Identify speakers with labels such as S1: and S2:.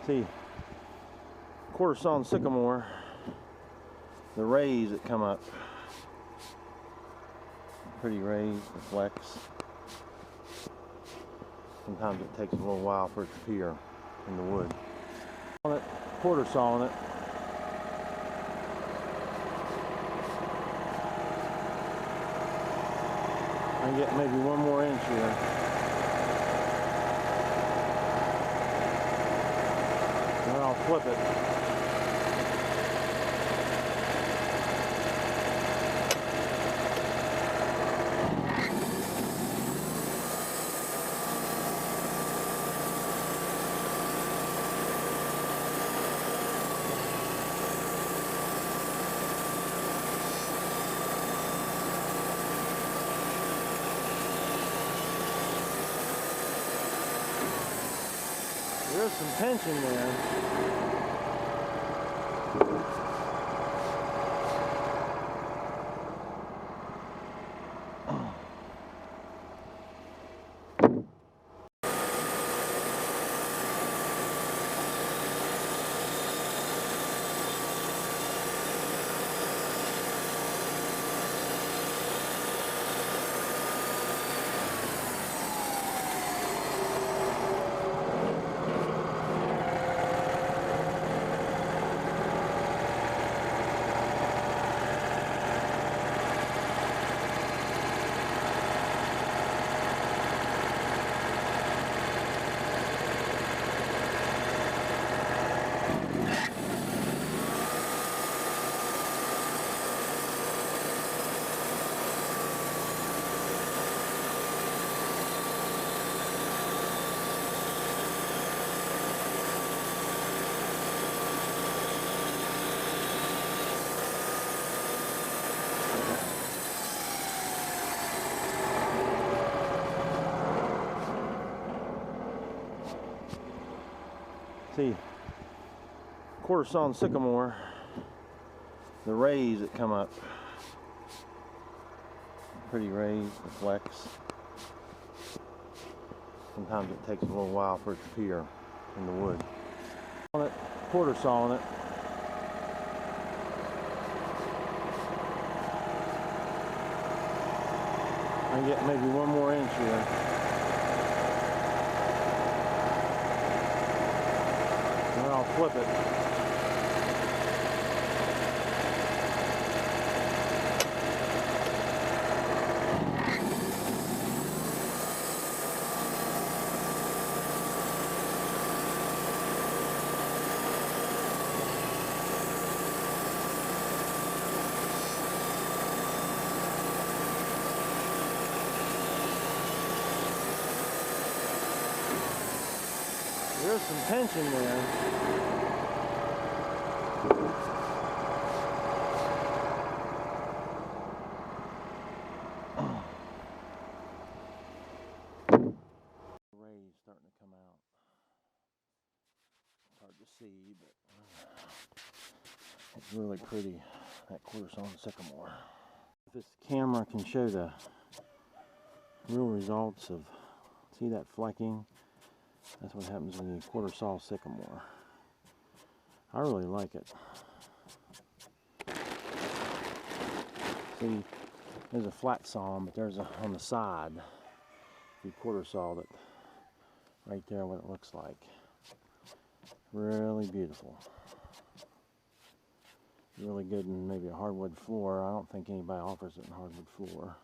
S1: See, quarter sawn sycamore, the rays that come up, pretty rays, the flex. Sometimes it takes a little while for it to appear in the wood. On it, quarter sawing it. I can get maybe 1 more inch here. Then I'll flip it. There's some tension there. See, quarter sawn sycamore, the rays that come up, pretty rays, the flex. Sometimes it takes a little while for it to appear in the wood. On it, quarter sawing it. I can get maybe 1 more inch here. Then I'll flip it. There's some tension there. Rays starting to come out. It's hard to see, but it's really pretty, that quarter sawn sycamore. If this camera can show the real results of, see that flecking? That's what happens when you quarter saw sycamore. I really like it. See, there's a flat saw, but there's a on the side. You quarter sawed it right there, what it looks like. Really beautiful. Really good in maybe a hardwood floor. I don't think anybody offers it in hardwood floor.